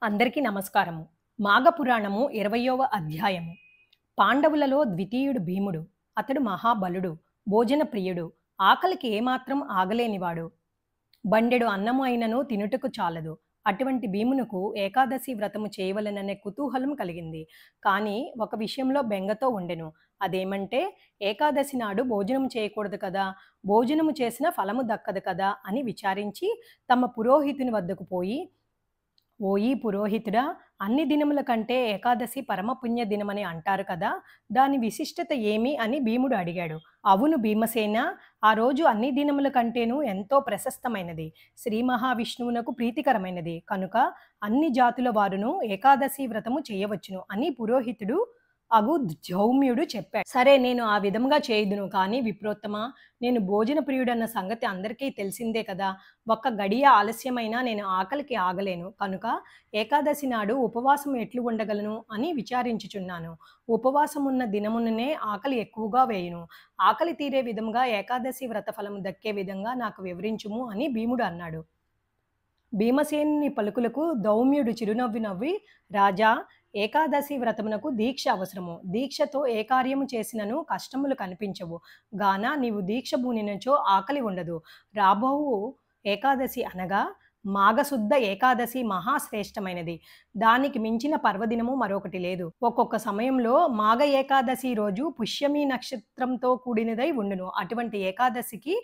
అందరికీ నమస్కారము. మాఘపురాణము 20వ అధ్యాయము. పాండవులలో ద్వితీయుడు భీముడు. అతడు మహాబలుడు, భోజన ప్రియుడు, ఆకలికి ఏమాత్రం ఆగలేనివాడు. బండెడు అన్నము అయినను తినుటకు చాలదు. అటువంటి భీమునకు ఏకాదశి వ్రతము చేయవలెననే కుతూహలం కలిగింది. కానీ ఒక విషయంలో బెంగతో ఉండెను. అదేమంటే ఏకాదశి నాడు భోజనం చేయకూడదు కదా, భోజనము చేసిన ఫలము దక్కదు కదా అని విచారించి తమ పురోహితుని వద్దకు పోయి, ఓయి పురోహితుడా, అన్ని దినముల కంటే ఏకాదశి పరమపుణ్య దినమని అంటారు కదా, దాని విశిష్టత ఏమి అని భీముడు అడిగాడు. అవును భీమసేన, ఆ రోజు అన్ని దినముల కంటేనూ ఎంతో ప్రశస్తమైనది, శ్రీ మహావిష్ణువునకు ప్రీతికరమైనది కనుక అన్ని జాతుల వారును ఏకాదశి వ్రతము చేయవచ్చును అని పురోహితుడు అగు ధౌమ్యుడు చెప్పాడు. సరే, నేను ఆ విధంగా చేయుదును. కానీ విప్రోత్తమ, నేను భోజన ప్రియుడన్న సంగతి అందరికీ తెలిసిందే కదా, ఒక్క గడియ ఆలస్యమైనా నేను ఆకలికి ఆగలేను కనుక ఏకాదశి నాడు ఉపవాసం ఎట్లు ఉండగలను అని విచారించుచున్నాను. ఉపవాసం ఉన్న దినముననే ఆకలి ఎక్కువగా వేయును. ఆకలి తీరే విధంగా ఏకాదశి వ్రత ఫలము దక్కే విధంగా నాకు వివరించుము అని భీముడు అన్నాడు. భీమసేనుని పలుకులకు ధౌమ్యుడు చిరునవ్వు నవ్వి, రాజా, ఏకాదశి వ్రతమునకు దీక్ష అవసరము. దీక్షతో ఏ కార్యము చేసినను కష్టములు కనిపించవు గాన నీవు దీక్ష బూనినచో ఆకలి ఉండదు. రాబోవు ఏకాదశి అనగా మాఘశుద్ధ ఏకాదశి మహాశ్రేష్టమైనది. దానికి మించిన పర్వదినము మరొకటి లేదు. ఒక్కొక్క సమయంలో మాఘ ఏకాదశి రోజు పుష్యమి నక్షత్రంతో కూడినదై ఉండును. అటువంటి ఏకాదశికి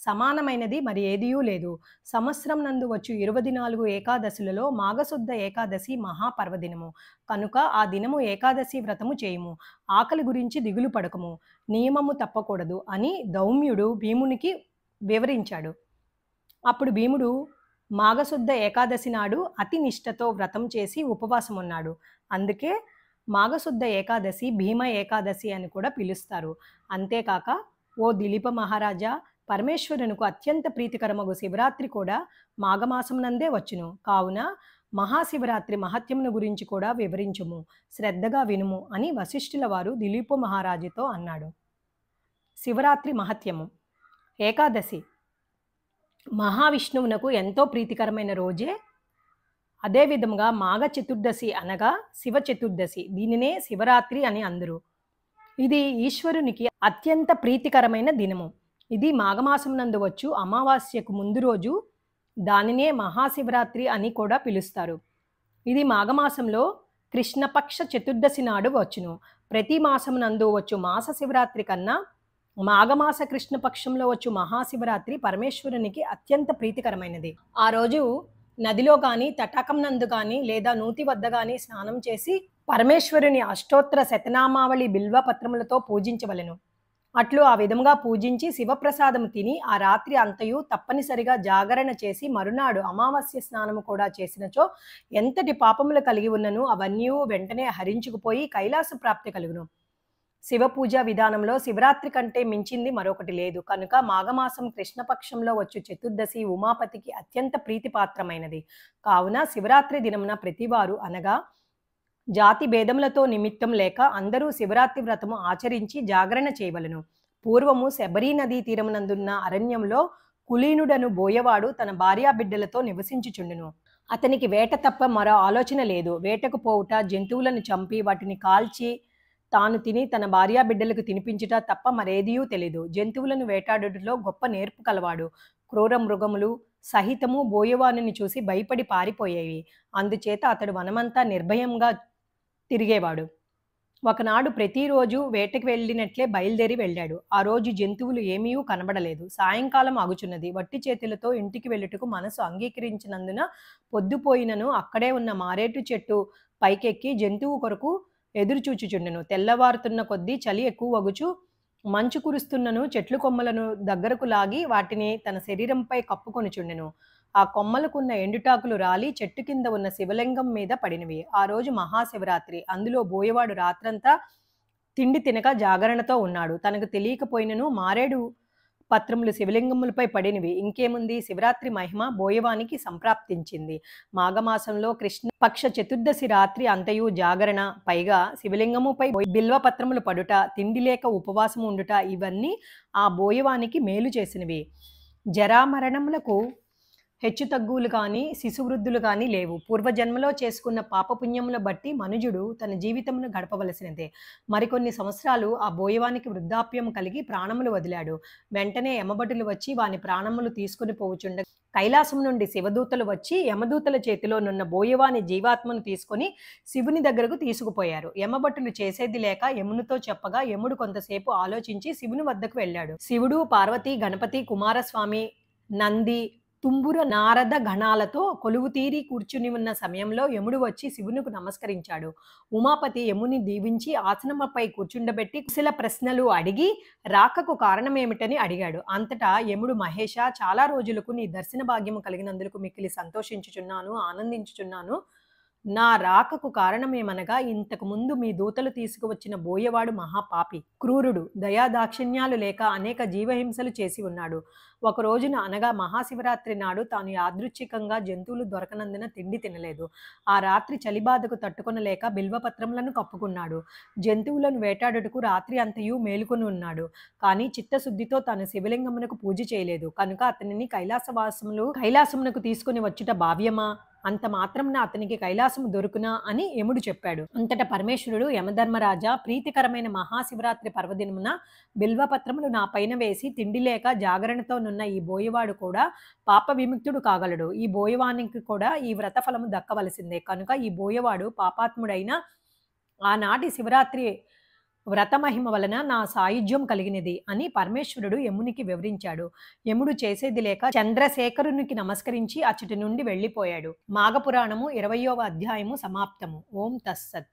సమానమైనది మరి ఏదియూ లేదు. సంవత్సరం నందు వచ్చు 24 ఏకాదశులలో మాఘశుద్ధ ఏకాదశి మహాపర్వదినము కనుక ఆ దినము ఏకాదశి వ్రతము చేయుము. ఆకలి గురించి దిగులు పడకము, నియమము తప్పకూడదు అని ధౌమ్యుడు భీమునికి వివరించాడు. అప్పుడు భీముడు మాఘశుద్ధ ఏకాదశి నాడు అతి నిష్ఠతో వ్రతం చేసి ఉపవాసం ఉన్నాడు. అందుకే మాఘశుద్ధ ఏకాదశి భీమ ఏకాదశి అని కూడా పిలుస్తారు. అంతేకాక ఓ దిలీప మహారాజా, పరమేశ్వరునికి అత్యంత ప్రీతికరమగు శివరాత్రి కూడా మాఘమాసం నందే వచ్చును. కావున మహాశివరాత్రి మహత్యమును గురించి కూడా వివరించుము, శ్రద్ధగా వినుము అని వశిష్ఠుల వారు దిలీప మహారాజుతో అన్నాడు. శివరాత్రి మహత్యము. ఏకాదశి మహావిష్ణువునకు ఎంతో ప్రీతికరమైన రోజే. అదేవిధంగా మాఘ చతుర్దశి అనగా శివ చతుర్దశి, దీనినే శివరాత్రి అని అందరు. ఇది ఈశ్వరునికి అత్యంత ప్రీతికరమైన దినము. ఇది మాఘమాసం నందు వచ్చు అమావాస్యకు ముందు రోజు, దానినే మహాశివరాత్రి అని కూడా పిలుస్తారు. ఇది మాఘమాసంలో కృష్ణపక్ష చతుర్దశి నాడు వచ్చును. ప్రతి మాసం నందు వచ్చు మాస శివరాత్రి కన్నా మాఘమాస కృష్ణపక్షంలో వచ్చు మహాశివరాత్రి పరమేశ్వరునికి అత్యంత ప్రీతికరమైనది. ఆ రోజు నదిలో గాని, తటాకం నందు గాని లేదా నూతి వద్ద గాని స్నానం చేసి పరమేశ్వరుని అష్టోత్తర శతనామావళి బిల్వపత్రములతో పూజించవలెను. అట్లు ఆ విధంగా పూజించి శివప్రసాదము తిని ఆ రాత్రి అంతయు తప్పనిసరిగా జాగరణ చేసి మరునాడు అమావాస్య స్నానము కూడా చేసినచో ఎంతటి పాపములు కలిగి ఉన్నను అవన్నీ వెంటనే హరించుకుపోయి కైలాస ప్రాప్తి కలుగును. శివ పూజా విధానంలో శివరాత్రి కంటే మించింది మరొకటి లేదు కనుక మాఘమాసం కృష్ణపక్షంలో వచ్చు చతుర్దశి ఉమాపతికి అత్యంత ప్రీతిపాత్రమైనది. కావున శివరాత్రి దినమున ప్రతివారు అనగా జాతి భేదములతో నిమిత్తం లేక అందరూ శివరాత్రి వ్రతము ఆచరించి జాగరణ చేయవలను. పూర్వము శబరీ నదీ తీరమునందున్న అరణ్యంలో కులీనుడను బోయవాడు తన భార్యా బిడ్డలతో నివసించుచుండును. అతనికి వేట తప్ప మరో ఆలోచన లేదు. వేటకు పోవుట, జంతువులను చంపి వాటిని కాల్చి తాను తిని తన భార్యా బిడ్డలకు తినిపించుట తప్ప మరేదియూ తెలీదు. జంతువులను వేటాడుటలో గొప్ప నేర్పు కలవాడు. క్రూర మృగములు సహితము బోయవాణిని చూసి భయపడి పారిపోయేవి. అందుచేత అతడు వనమంతా నిర్భయంగా తిరిగేవాడు. ఒకనాడు ప్రతిరోజు వేటకి వెళ్ళినట్లే బయలుదేరి వెళ్ళాడు. ఆ రోజు జంతువులు ఏమీ కనబడలేదు. సాయంకాలం అగుచున్నది. వట్టి చేతులతో ఇంటికి వెళ్ళుటకు మనసు అంగీకరించినందున పొద్దుపోయినను అక్కడే ఉన్న మారేటు చెట్టు పైకెక్కి జంతువు కొరకు ఎదురుచూచుచుండెను. తెల్లవారుతున్న కొద్దీ చలి ఎక్కువ అగుచు మంచు కురుస్తున్నను చెట్లు కొమ్మలను దగ్గరకు లాగి వాటిని తన శరీరంపై కప్పుకొనుచుండెను. ఆ కొమ్మలకున్న ఎండుటాకులు రాలి చెట్టు కింద ఉన్న శివలింగం మీద పడినవి. ఆ రోజు మహాశివరాత్రి. అందులో బోయవాడు రాత్రంతా తిండి తినక జాగరణతో ఉన్నాడు. తనకు తెలియకపోయినను మారేడు పత్రములు శివలింగములపై పడినవి. ఇంకేముంది, శివరాత్రి మహిమ బోయవానికి సంప్రాప్తించింది. మాఘమాసంలో కృష్ణపక్ష చతుర్దశి రాత్రి అంతయు జాగరణ, పైగా శివలింగముపై బిల్వపత్రములు పడుట, తిండి లేక ఉపవాసము ఉండుట ఇవన్నీ ఆ బోయవానికి మేలు చేసినవి. జరామరణములకు హెచ్చుతగ్గులు గాని, శిశువృద్ధులు గాని లేవు. పూర్వజన్మలో చేసుకున్న పాపపుణ్యముల బట్టి మనుజుడు తన జీవితమును గడపవలసినదే. మరికొన్ని సంవత్సరాలు ఆ బోయవానికి వృద్ధాప్యం కలిగి ప్రాణములు వదిలాడు. వెంటనే యమభటులు వచ్చి వాని ప్రాణములు తీసుకొని పోవుచుండగా కైలాసము నుండి శివదూతలు వచ్చి యమదూతల చేతిలోనున్న బోయవాని జీవాత్మను తీసుకొని శివుని దగ్గరకు తీసుకుపోయారు. యమభటులు చేసేది లేక యమునితో చెప్పగా యముడు కొంతసేపు ఆలోచించి శివుని వద్దకు వెళ్ళాడు. శివుడు, పార్వతి, గణపతి, కుమారస్వామి, నంది, తుంబుర నారద గణాలతో కొలువుతీరి కూర్చుని ఉన్న సమయంలో యముడు వచ్చి శివునికి నమస్కరించాడు. ఉమాపతి యముని దీవించి ఆసనముపై కూర్చుండబెట్టి కుశల ప్రశ్నలు అడిగి రాకకు కారణమేమిటని అడిగాడు. అంతటా యముడు, మహేష, చాలా రోజులకు నీ దర్శన భాగ్యము కలిగినందుకు మిక్కిలి సంతోషించుచున్నాను, ఆనందించుచున్నాను. నా రాకకు కారణమేమనగా ఇంతకు ముందు మీ దూతలు తీసుకువచ్చిన బోయవాడు మహాపాపి, క్రూరుడు, దయాదాక్షిణ్యాలు లేక అనేక జీవహింసలు చేసి ఉన్నాడు. ఒక రోజున అనగా మహాశివరాత్రి నాడు తాను యాదృచ్ఛికంగా జంతువులు దొరకనందున తిండి తినలేదు. ఆ రాత్రి చలిబాధకు తట్టుకొనలేక బిల్వపత్రములను కప్పుకున్నాడు. జంతువులను వేటాడుటకు రాత్రి అంతయు మేలుకొని ఉన్నాడు. కానీ చిత్తశుద్ధితో తాను శివలింగమునకు పూజ చేయలేదు. కనుక అతనిని కైలాసమునకు తీసుకుని వచ్చుట భావ్యమా? అంత మాత్రంన అతనికి కైలాసము దొరుకునా అని యముడు చెప్పాడు. అంతట పరమేశ్వరుడు, యమధర్మరాజా, ప్రీతికరమైన మహాశివరాత్రి పర్వదినమున బిల్వపత్రములు నా పైన వేసి తిండి లేక జాగరణతో నున్న ఈ బోయవాడు కూడా పాప విముక్తుడు కాగలడు. ఈ బోయవానికి కూడా ఈ వ్రతఫలము దక్కవలసిందే. కనుక ఈ బోయవాడు పాపాత్ముడైన ఆనాటి శివరాత్రి వ్రతమహిమ వలన నా సాయుధ్యం కలిగినది అని పరమేశ్వరుడు యమునికి వివరించాడు. యముడు చేసేది లేక చంద్రశేఖరునికి నమస్కరించి అచ్చటి నుండి వెళ్ళిపోయాడు. మాఘపురాణము 20వ అధ్యాయము సమాప్తము. ఓం తస్సత్.